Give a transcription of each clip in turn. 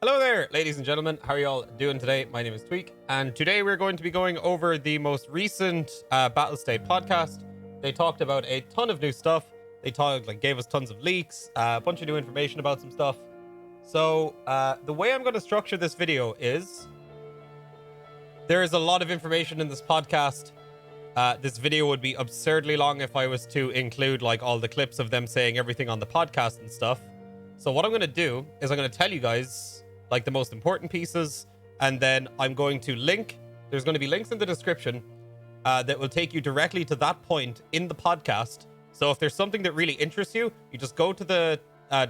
Hello there, ladies and gentlemen. How are you all doing today? My name is TweaK, and today we're going to be going over the most recent Battle State podcast. They talked about a ton of new stuff. They gave us tons of leaks, a bunch of new information about some stuff. So the way I'm going to structure this video is there is a lot of information in this podcast. This video would be absurdly long if I was to include like all the clips of them saying everything on the podcast and stuff. So what I'm going to do is I'm going to tell you guys like the most important pieces, and then I'm going to there's going to be links in the description that will take you directly to that point in the podcast. So if there's something that really interests you, you just go to the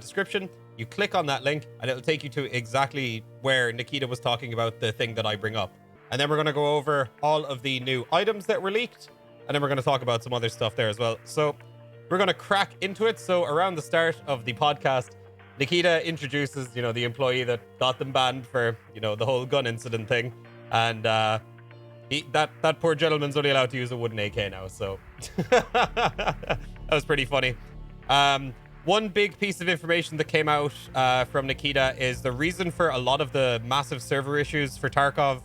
description, you click on that link, and it'll take you to exactly where Nikita was talking about the thing that I bring up. And then we're going to go over all of the new items that were leaked, and then we're going to talk about some other stuff there as well. So we're going to crack into it. So around the start of the podcast, Nikita introduces, the employee that got them banned for, the whole gun incident thing. And that poor gentleman's only allowed to use a wooden AK now. So that was pretty funny. One big piece of information that came out from Nikita is the reason for a lot of the massive server issues for Tarkov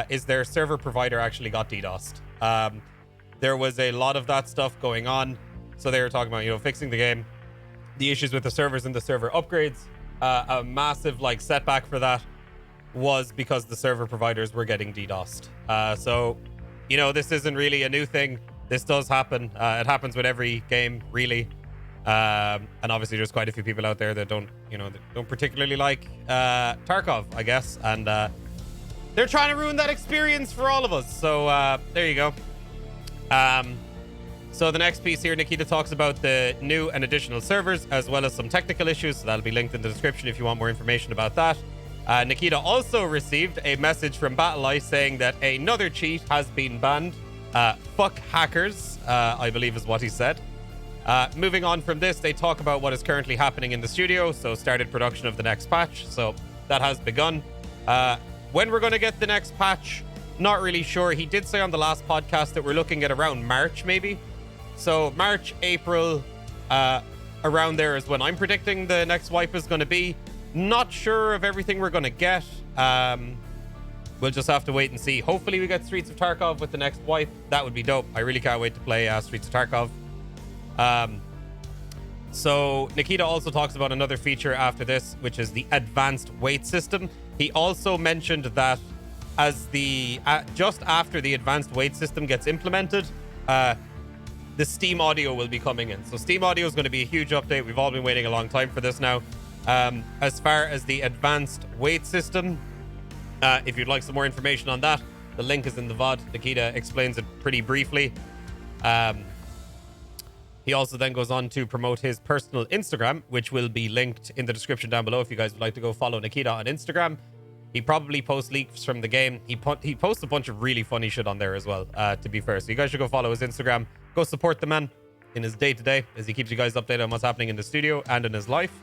is their server provider actually got DDoSed. There was a lot of that stuff going on. So they were talking about, fixing the game. The issues with the servers and the server upgrades, a massive setback for that was because the server providers were getting DDoSed. So, this isn't really a new thing. This does happen. It happens with every game, really. And obviously, there's quite a few people out there that don't particularly like Tarkov, I guess, and they're trying to ruin that experience for all of us. So there you go. So the next piece here, Nikita talks about the new and additional servers, as well as some technical issues. So that'll be linked in the description if you want more information about that. Nikita also received a message from BattleEye saying that another cheat has been banned. Fuck hackers, I believe is what he said. Moving on from this, they talk about what is currently happening in the studio. So started production of the next patch. So that has begun. When we're going to get the next patch, not really sure. He did say on the last podcast that we're looking at around March, maybe. So March, April, around there is when I'm predicting the next wipe is going to be. Not sure of everything we're going to get. We'll just have to wait and see. Hopefully we get Streets of Tarkov with the next wipe. That would be dope. I really can't wait to play Streets of Tarkov. So Nikita also talks about another feature after this, which is the advanced weight system. He also mentioned that as just after the advanced weight system gets implemented, the Steam audio will be coming in. So Steam audio is going to be a huge update. We've all been waiting a long time for this now. As far as the advanced weight system, if you'd like some more information on that, the link is in the VOD. Nikita explains it pretty briefly. He also then goes on to promote his personal Instagram, which will be linked in the description down below if you guys would like to go follow Nikita on Instagram. He probably posts leaks from the game. He posts a bunch of really funny shit on there as well, to be fair. So you guys should go follow his Instagram. Go support the man in his day-to-day as he keeps you guys updated on what's happening in the studio and in his life.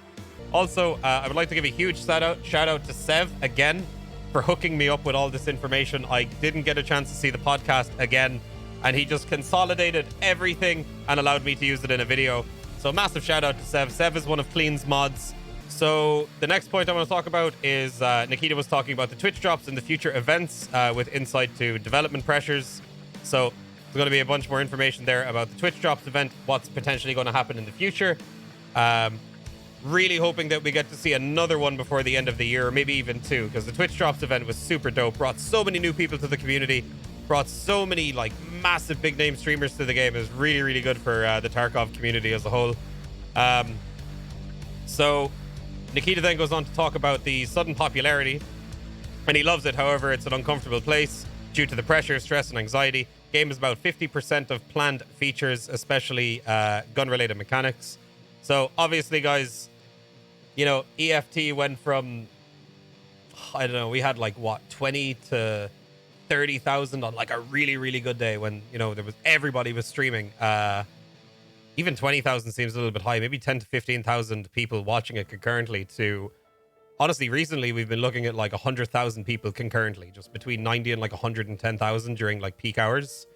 Also, I would like to give a huge shout out to Sev again for hooking me up with all this information. I didn't get a chance to see the podcast again, and he just consolidated everything and allowed me to use it in a video. So massive shout out to Sev. Sev is one of Clean's mods. So the next point I want to talk about is Nikita was talking about the Twitch drops and the future events with insight to development pressures. So there's going to be a bunch more information there about the Twitch drops event, what's potentially going to happen in the future. Really hoping that we get to see another one before the end of the year, or maybe even two, because the Twitch drops event was super dope. Brought so many new people to the community, brought so many massive big name streamers to the game. It was really, really good for the Tarkov community as a whole. So Nikita then goes on to talk about the sudden popularity, and he loves it. However, it's an uncomfortable place due to the pressure, stress, and anxiety. Game is about 50% of planned features, especially gun-related mechanics. So obviously, guys, EFT went from, I don't know, we had 20 to 30,000 on a really, really good day when, everybody was streaming. Even 20,000 seems a little bit high, maybe 10 to 15,000 people watching it concurrently to, honestly, recently we've been looking at 100,000 people concurrently, just between 90 and 110,000 during peak hours.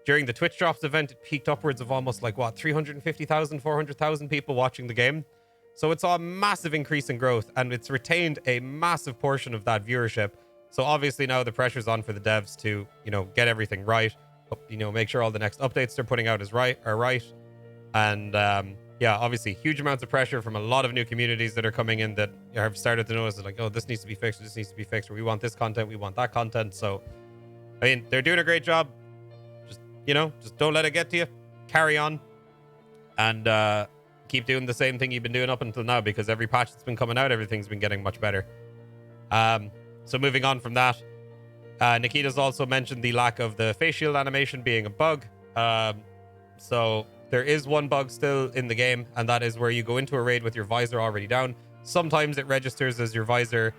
During the Twitch drops event, it peaked upwards of almost 350,000, 400,000 people watching the game. So it saw a massive increase in growth, and it's retained a massive portion of that viewership. So obviously now the pressure's on for the devs to, get everything right. Make sure all the next updates they're putting out are right. And yeah, obviously huge amounts of pressure from a lot of new communities that are coming in that have started to notice like, oh, this needs to be fixed, this needs to be fixed, or we want this content, we want that content. So, I mean, they're doing a great job. Just don't let it get to you. Carry on. And keep doing the same thing you've been doing up until now, because every patch that's been coming out, everything's been getting much better. So moving on from that, Nikita's also mentioned the lack of the face shield animation being a bug. So there is one bug still in the game, and that is where you go into a raid with your visor already down. Sometimes it registers as your visor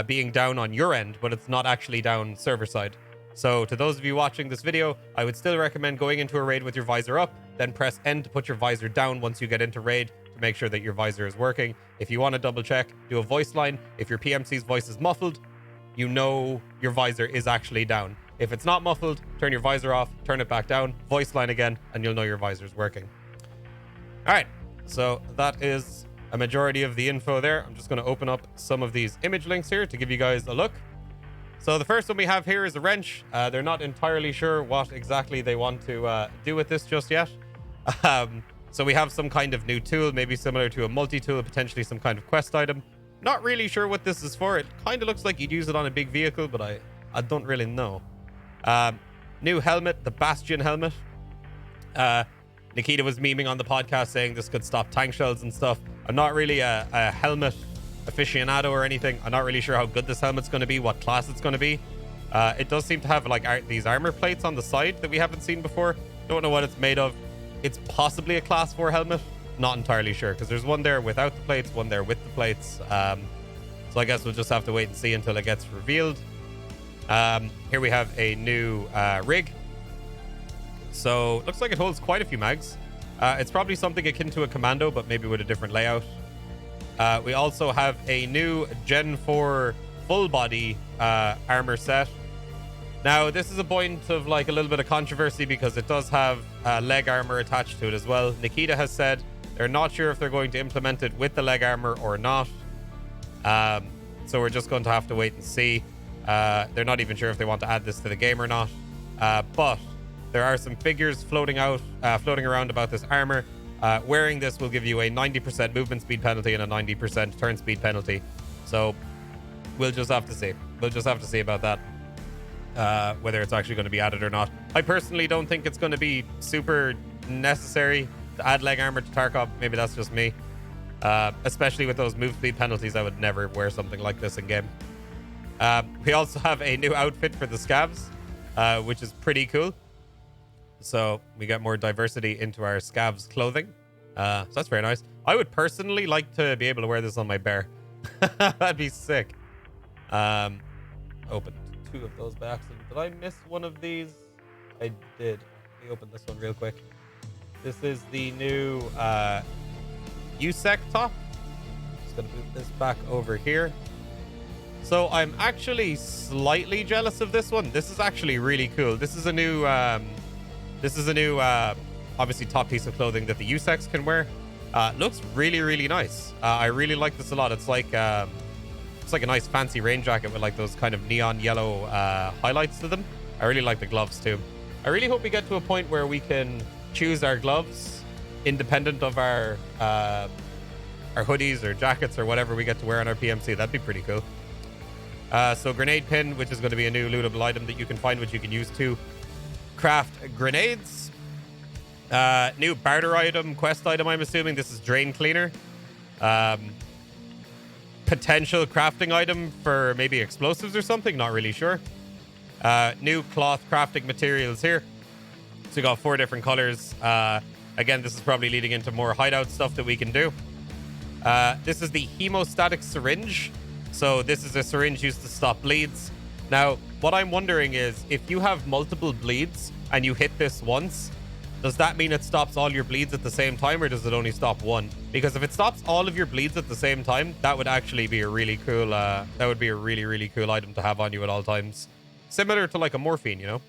being down on your end, but it's not actually down server side. So to those of you watching this video, I would still recommend going into a raid with your visor up, then press N to put your visor down once you get into raid to make sure that your visor is working. If you want to double check, do a voice line. If your PMC's voice is muffled, you know your visor is actually down. If it's not muffled, turn your visor off, turn it back down, voice line again, and you'll know your visor is working. All right, so that is a majority of the info there. I'm just going to open up some of these image links here to give you guys a look. So the first one we have here is a wrench. They're not entirely sure what exactly they want to do with this just yet. So we have some kind of new tool, maybe similar to a multi-tool, potentially some kind of quest item. Not really sure what this is for. It kind of looks like you'd use it on a big vehicle, but I don't really know. New helmet, the Bastion helmet. Nikita was memeing on the podcast saying this could stop tank shells and stuff. I'm not really a helmet aficionado or anything. I'm not really sure how good this helmet's going to be, what class it's going to be. It does seem to have like these armor plates on the side that we haven't seen before. Don't know what it's made of. It's possibly a class 4 helmet. Not entirely sure, because there's one there without the plates, one there with the plates. So I guess we'll just have to wait and see until it gets revealed. Here we have a new rig. So looks like it holds quite a few mags. It's probably something akin to a commando, but maybe with a different layout. We also have a new Gen 4 full body armor set. Now, this is a point of like a little bit of controversy because it does have leg armor attached to it as well. Nikita has said they're not sure if they're going to implement it with the leg armor or not. So we're just going to have to wait and see. They're not even sure if they want to add this to the game or not. But there are some figures floating around about this armor. Wearing this will give you a 90% movement speed penalty and a 90% turn speed penalty. So we'll just have to see. We'll just have to see about that. Whether it's actually going to be added or not. I personally don't think it's going to be super necessary to add leg armor to Tarkov. Maybe that's just me. Especially with those move speed penalties, I would never wear something like this in game. We also have a new outfit for the scavs, which is pretty cool. So we get more diversity into our scavs clothing. So that's very nice. I would personally like to be able to wear this on my bear. That'd be sick. Open 2 of those by accident. Did I miss one of these? I did. Let me open this one real quick. This is the new USEC top. Just gonna move this back over here. So I'm actually slightly jealous of this one. This is actually really cool. This is a new obviously top piece of clothing that the USECs can wear. Looks really, really nice. I really like this a lot. It's like a nice fancy rain jacket with like those kind of neon yellow highlights to them. I really like the gloves too. I really hope we get to a point where we can choose our gloves independent of our hoodies or jackets or whatever we get to wear on our PMC. That'd be pretty cool. So grenade pin, which is going to be a new lootable item that you can find, which you can use to craft grenades. New barter item, quest item, I'm assuming. This is drain cleaner. Potential crafting item for maybe explosives or something, not really sure. New cloth crafting materials here. So we got 4 different colors. Again, this is probably leading into more hideout stuff that we can do. This is the hemostatic syringe. So this is a syringe used to stop bleeds. Now, what I'm wondering is if you have multiple bleeds and you hit this once, does that mean it stops all your bleeds at the same time, or does it only stop one? Because if it stops all of your bleeds at the same time, that would actually be a really cool, that would be a really, really cool item to have on you at all times. Similar to like a morphine, you know,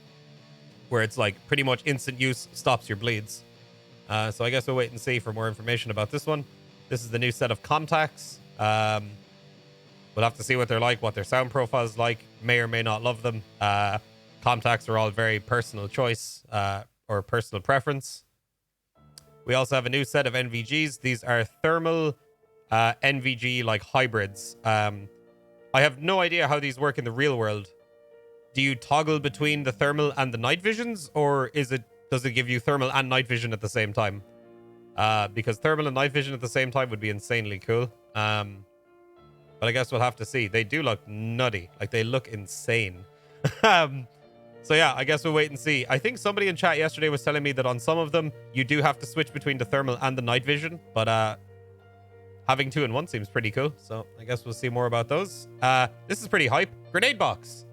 where it's like pretty much instant use, stops your bleeds. So I guess we'll wait and see for more information about this one. This is the new set of contacts. We'll have to see what they're like, what their sound profile is like. May or may not love them. Contacts are all very personal choice or personal preference. We also have a new set of NVGs. These are thermal NVG like hybrids. I have no idea how these work in the real world. Do you toggle between the thermal and the night visions, or does it give you thermal and night vision at the same time? Because thermal and night vision at the same time would be insanely cool. But I guess we'll have to see. They do look nutty. Like, they look insane. So yeah, I guess we'll wait and see. I think somebody in chat yesterday was telling me that on some of them, you do have to switch between the thermal and the night vision. But having 2 in 1 seems pretty cool. So I guess we'll see more about those. This is pretty hype. Grenade box.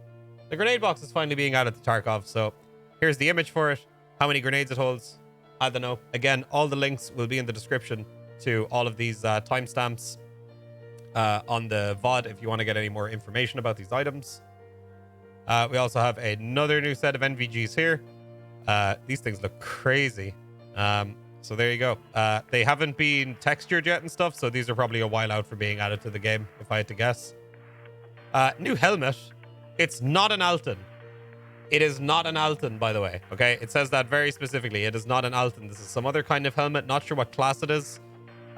The grenade box is finally being added to Tarkov. So here's the image for it. How many grenades it holds, I don't know. Again, all the links will be in the description to all of these timestamps on the VOD if you want to get any more information about these items. We also have another new set of NVGs here. These things look crazy. So there you go. They haven't been textured yet and stuff, so these are probably a while out for being added to the game, if I had to guess. New helmet. It's not an Alton. It is not an Alton, by the way. Okay, it says that very specifically. It is not an Alton. This is some other kind of helmet. Not sure what class it is.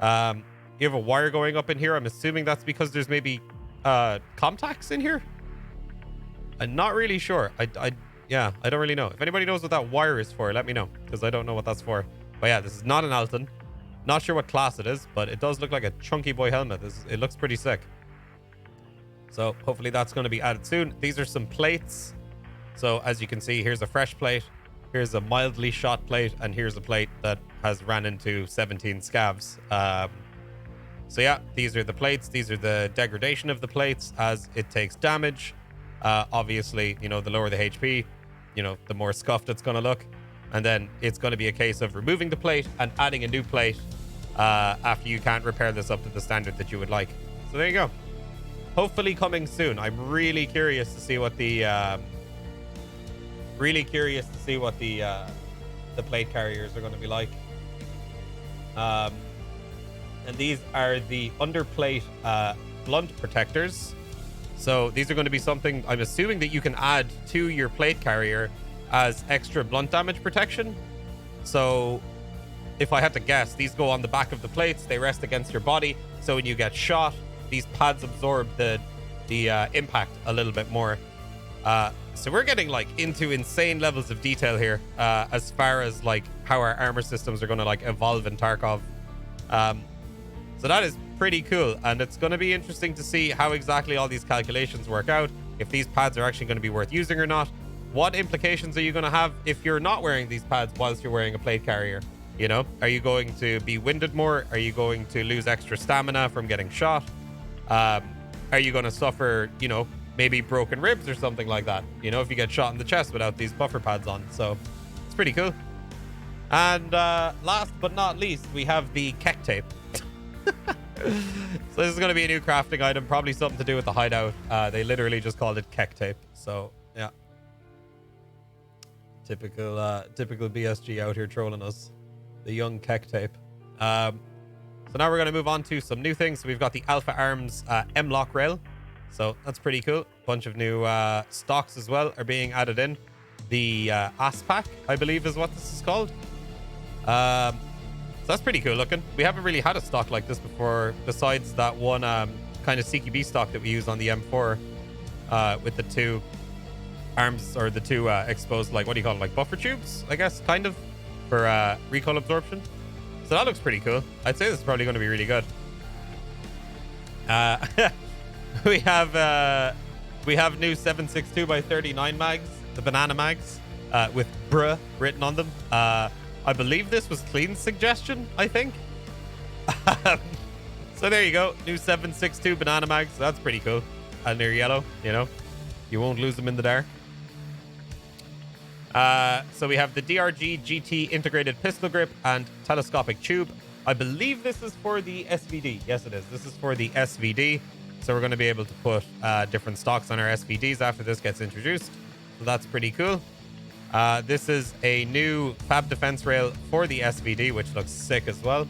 You have a wire going up in here. I'm assuming that's because there's maybe contacts in here. I'm not really sure. Yeah, I don't really know. If anybody knows what that wire is for, let me know, because I don't know what that's for. But yeah, this is not an Alton. Not sure what class it is, but it does look like a chunky boy helmet. It looks pretty sick. So hopefully that's going to be added soon. These are some plates. So as you can see, here's a fresh plate. Here's a mildly shot plate. And here's a plate that has ran into 17 scavs. So yeah, these are the plates. These are the degradation of the plates as it takes damage. Obviously, you know, the lower the HP, you know, the more scuffed it's going to look. And then it's going to be a case of removing the plate and adding a new plate after you can't repair this up to the standard that you would like. So there you go. Hopefully coming soon. I'm really curious to see what the plate carriers are going to be like. And these are the underplate blunt protectors. So these are going to be something I'm assuming that you can add to your plate carrier as extra blunt damage protection. So if I had to guess, these go on the back of the plates. They rest against your body. So when you get shot, these pads absorb the impact a little bit more. So we're getting like into insane levels of detail here as far as like how our armor systems are going to like evolve in Tarkov. So that is pretty cool, and it's going to be interesting to see how exactly all these calculations work out, if these pads are actually going to be worth using or not. What implications are you going to have if you're not wearing these pads whilst you're wearing a plate carrier? You know, are you going to be winded more? Are you going to lose extra stamina from getting shot? Are you going to suffer, you know, maybe broken ribs or something like that, you know, if you get shot in the chest without these buffer pads on? So it's pretty cool. And last but not least, we have the TweaK tape. So this is going to be a new crafting item, probably something to do with the hideout. They literally just called it TweaK tape. So yeah, typical BSG out here trolling us, the young TweaK tape. So now we're going to move on to some new things. So we've got the Alpha Arms M-Lock rail. So that's pretty cool. Bunch of new stocks as well are being added in. The ASPAC, I believe is what this is called. So that's pretty cool looking. We haven't really had a stock like this before, besides that one kind of CQB stock that we use on the M4 with the two arms, or the two exposed, like, what do you call it, like buffer tubes, I guess, kind of, for recoil absorption. So that looks pretty cool. I'd say this is probably going to be really good. We have new 7.62x39 mags, the banana mags, with bruh written on them. I believe this was Clean's suggestion, I think. So there you go, new 7.62 banana mags. That's pretty cool. And they're yellow, you know, you won't lose them in the dark. So we have the DRG GT integrated pistol grip and telescopic tube. I believe this is for the SVD. Yes, it is. This is for the SVD. So we're going to be able to put different stocks on our SVDs after this gets introduced. So that's pretty cool. This is a new Fab defense rail for the SVD, which looks sick as well.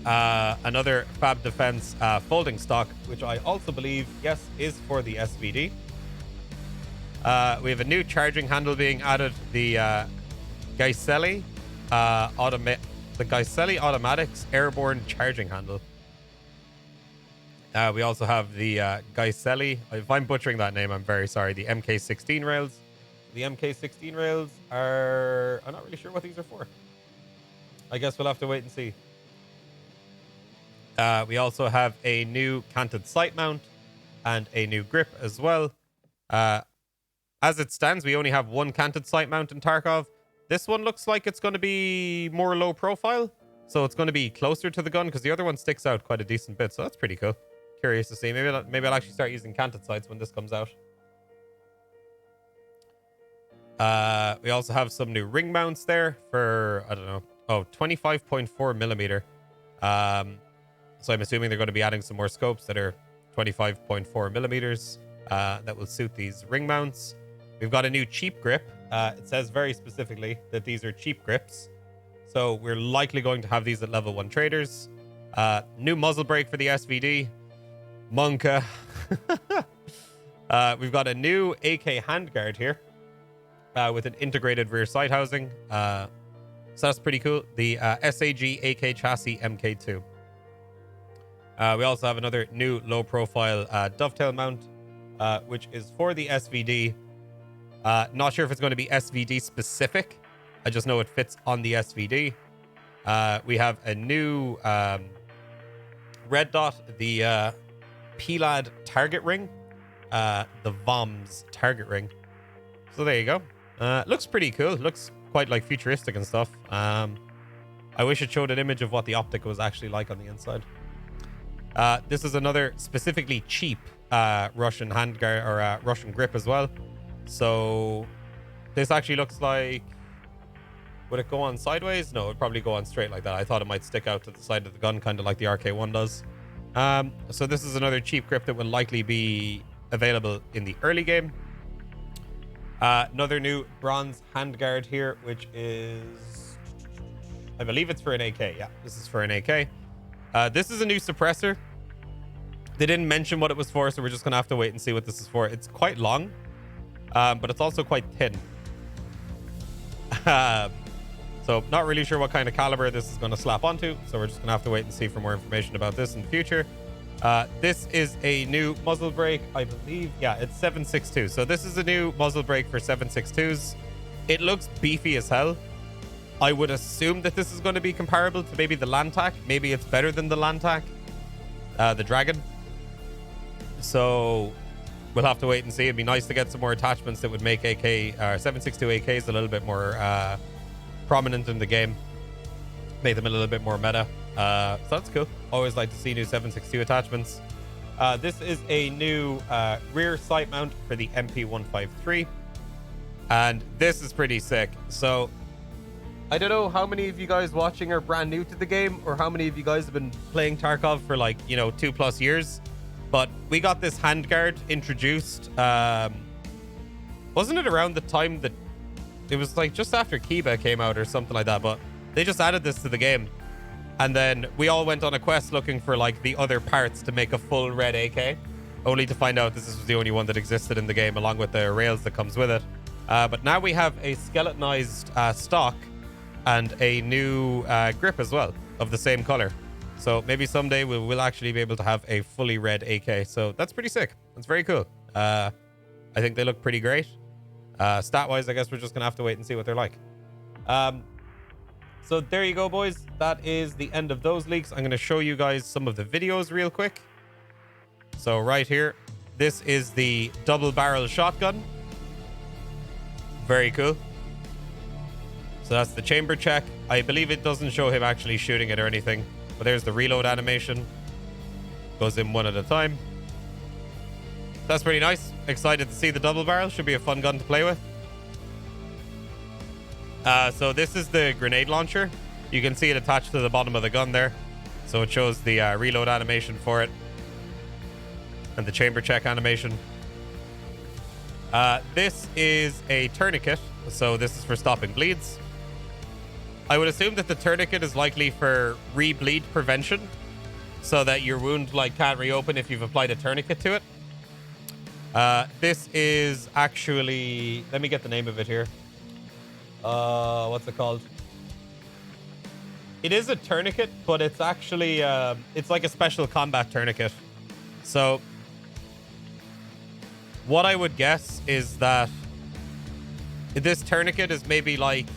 another Fab Defense folding stock, which I also believe, yes, is for the SVD. We have a new charging handle being added, the Gaiselli Automatics Airborne Charging Handle. We also have the Gaiselli, if I'm butchering that name, I'm very sorry, the MK16 rails. The MK16 rails are, I'm not really sure what these are for. I guess we'll have to wait and see. We also have a new canted sight mount and a new grip as well. As it stands, we only have one canted sight mount in Tarkov. This one looks like it's going to be more low profile, so it's going to be closer to the gun because the other one sticks out quite a decent bit, so that's pretty cool. Curious to see. Maybe I'll actually start using canted sights when this comes out. We also have some new ring mounts there for, I don't know, 25.4 millimeter. So I'm assuming they're going to be adding some more scopes that are 25.4 millimeters that will suit these ring mounts. We've got a new cheap grip. It says very specifically that these are cheap grips. So we're likely going to have these at level 1 traders. New muzzle brake for the SVD. Monka. We've got a new AK handguard here with an integrated rear sight housing. So that's pretty cool. The SAG AK chassis MK2. We also have another new low-profile dovetail mount, which is for the SVD. Not sure if it's going to be SVD specific. I just know it fits on the SVD. We have a new red dot, the PLAD target ring, the VOMS target ring. So there you go. Looks pretty cool. Looks quite like futuristic and stuff. I wish it showed an image of what the optic was actually like on the inside. This is another specifically cheap Russian handguard or Russian grip as well. So this actually looks like, would it go on sideways? No, it would probably go on straight like that. I thought it might stick out to the side of the gun, kind of like the RK1 does. So this is another cheap grip that will likely be available in the early game. Another new bronze handguard here, which is, I believe it's for an AK. Yeah, this is for an AK. This is a new suppressor. They didn't mention what it was for, so we're just going to have to wait and see what this is for. It's quite long, but it's also quite thin. So not really sure what kind of caliber this is going to slap onto, so we're just going to have to wait and see for more information about this in the future. This is a new muzzle brake, I believe. Yeah, it's 7.62. So this is a new muzzle brake for 7.62s. It looks beefy as hell. I would assume that this is going to be comparable to maybe the Lantac. Maybe it's better than the Lantac, the Dragon. So we'll have to wait and see. It'd be nice to get some more attachments that would make 7.62 AKs a little bit more prominent in the game. Make them a little bit more meta. So that's cool. Always like to see new 7.62 attachments. This is a new rear sight mount for the MP153. And this is pretty sick. So I don't know how many of you guys watching are brand new to the game, or how many of you guys have been playing Tarkov for 2+ years. But we got this handguard introduced. Wasn't it around the time that it was just after Kiba came out or something like that? But they just added this to the game. And then we all went on a quest looking for the other parts to make a full red AK, only to find out this was the only one that existed in the game, along with the rails that comes with it. But now we have a skeletonized stock and a new grip as well of the same color. So maybe someday we'll actually be able to have a fully red AK. So that's pretty sick. That's very cool. I think they look pretty great. Stat-wise, I guess we're just going to have to wait and see what they're like. So there you go, boys. That is the end of those leaks. I'm going to show you guys some of the videos real quick. So right here, this is the double barrel shotgun. Very cool. So that's the chamber check. I believe it doesn't show him actually shooting it or anything, but there's the reload animation. Goes in one at a time. That's pretty nice. Excited to see the double barrel. Should be a fun gun to play with. So this is the grenade launcher. You can see it attached to the bottom of the gun there. So it shows the reload animation for it. And the chamber check animation. This is a tourniquet. So this is for stopping bleeds. I would assume that the tourniquet is likely for re-bleed prevention, so that your wound like can't reopen if you've applied a tourniquet to it. This is actually, let me get the name of it here. What's it called? It is a tourniquet, but it's actually it's like a special combat tourniquet. So what I would guess is that this tourniquet is maybe like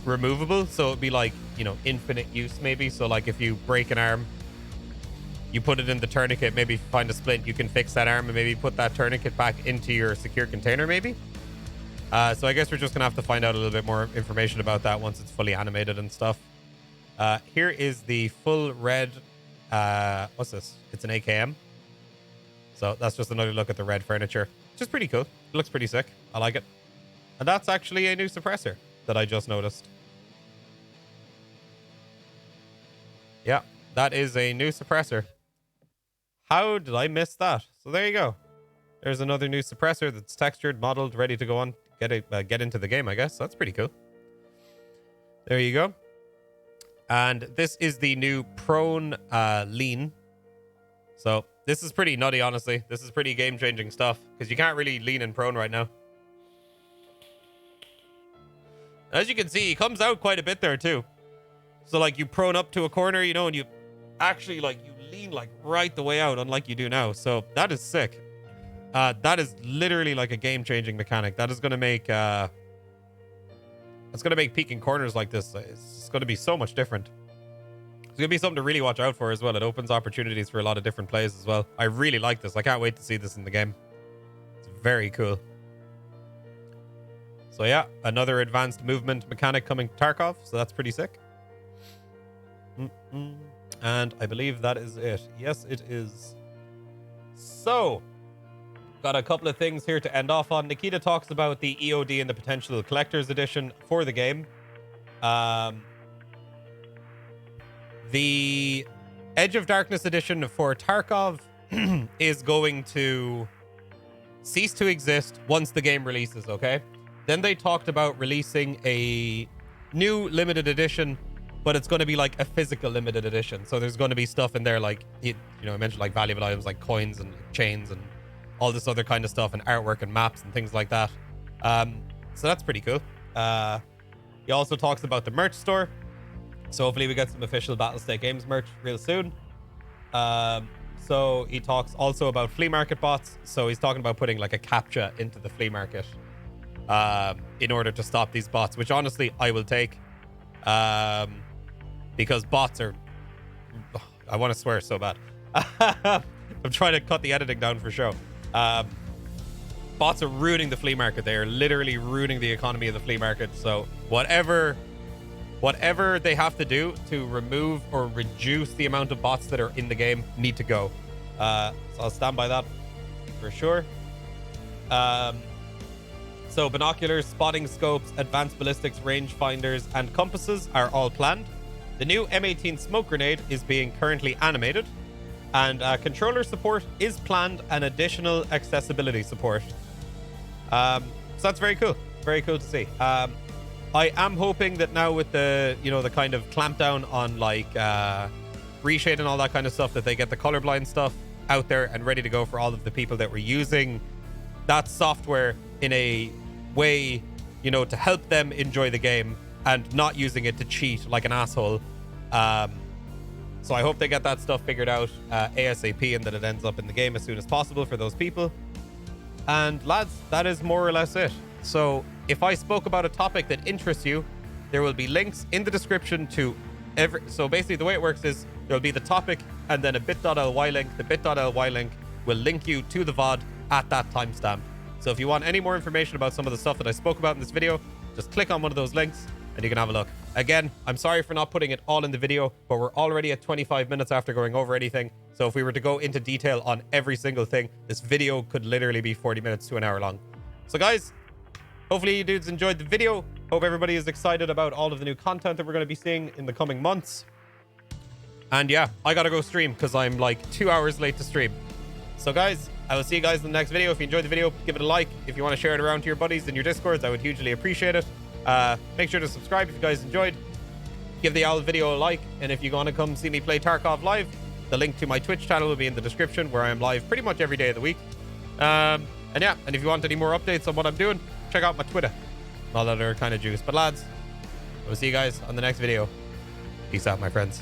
removable, so it'd be like, you know, infinite use maybe. So like if you break an arm, you put it in the tourniquet, maybe find a splint, you can fix that arm and maybe put that tourniquet back into your secure container maybe. So I guess we're just gonna have to find out a little bit more information about that once it's fully animated and stuff. Here is the full red, what's this? It's an AKM. So that's just another look at the red furniture, which is pretty cool. It looks pretty sick. I like it. And that's actually a new suppressor that I just noticed. Yeah, that is a new suppressor. How did I miss that? So there you go. There's another new suppressor that's textured, modeled, ready to go on. Get into the game, I guess. That's pretty cool. There you go. And this is the new prone lean. So this is pretty nutty, honestly. This is pretty game-changing stuff, because you can't really lean in prone right now. As you can see, he comes out quite a bit there too. So like you prone up to a corner, you know, and you actually like you lean like right the way out, unlike you do now. So that is sick. That is literally like a game-changing mechanic. That is going to make it's going to make peeking corners like this. It's going to be so much different. It's going to be something to really watch out for as well. It opens opportunities for a lot of different plays as well. I really like this. I can't wait to see this in the game. It's very cool. So yeah, another advanced movement mechanic coming to Tarkov. So that's pretty sick. And I believe that is it. Yes, it is. So, got a couple of things here to end off on. Nikita talks about the EOD and the potential collector's edition for the game. The Edge of Darkness edition for Tarkov is going to cease to exist once the game releases, okay? Then they talked about releasing a new limited edition, but it's going to be like a physical limited edition. So there's going to be stuff in there like, you know, I mentioned like valuable items like coins and chains and all this other kind of stuff and artwork and maps and things like that. So that's pretty cool. He also talks about the merch store. So hopefully we get some official Battlestate Games merch real soon. So he talks also about flea market bots. So he's talking about putting like a CAPTCHA into the flea market in order to stop these bots, which honestly I will take. Because bots are... I want to swear so bad. I'm trying to cut the editing down for show. Bots are ruining the flea market. They are literally ruining the economy of the flea market. So whatever they have to do to remove or reduce the amount of bots that are in the game need to go. So I'll stand by that for sure. So binoculars, spotting scopes, advanced ballistics, rangefinders, and compasses are all planned. The new M18 smoke grenade is being currently animated, and controller support is planned and additional accessibility support. So that's very cool. Very cool to see. I am hoping that now with the, you know, the kind of clampdown on like reshade and all that kind of stuff, that they get the colorblind stuff out there and ready to go for all of the people that were using that software in a way, you know, to help them enjoy the game and not using it to cheat like an asshole. So I hope they get that stuff figured out ASAP and that it ends up in the game as soon as possible for those people. And lads, that is more or less it. So if I spoke about a topic that interests you, there will be links in the description to every... So basically the way it works is there'll be the topic and then a bit.ly link. The bit.ly link will link you to the VOD at that timestamp. So if you want any more information about some of the stuff that I spoke about in this video, just click on one of those links and you can have a look. Again, I'm sorry for not putting it all in the video, but we're already at 25 minutes after going over anything. So if we were to go into detail on every single thing, this video could literally be 40 minutes to an hour long. So guys, hopefully you dudes enjoyed the video. Hope everybody is excited about all of the new content that we're going to be seeing in the coming months. And yeah, I got to go stream because I'm like 2 hours late to stream. So guys, I will see you guys in the next video. If you enjoyed the video, give it a like. If you want to share it around to your buddies in your discords, I would hugely appreciate it. Make sure to subscribe if you guys enjoyed. Give the owl video a like, and if you want to come see me play Tarkov live, the link to my Twitch channel will be in the description, where I am live pretty much every day of the week. And yeah, and if you want any more updates on what I'm doing, check out my Twitter. All that other kind of juice. But lads, I will see you guys on the next video. Peace out, my friends.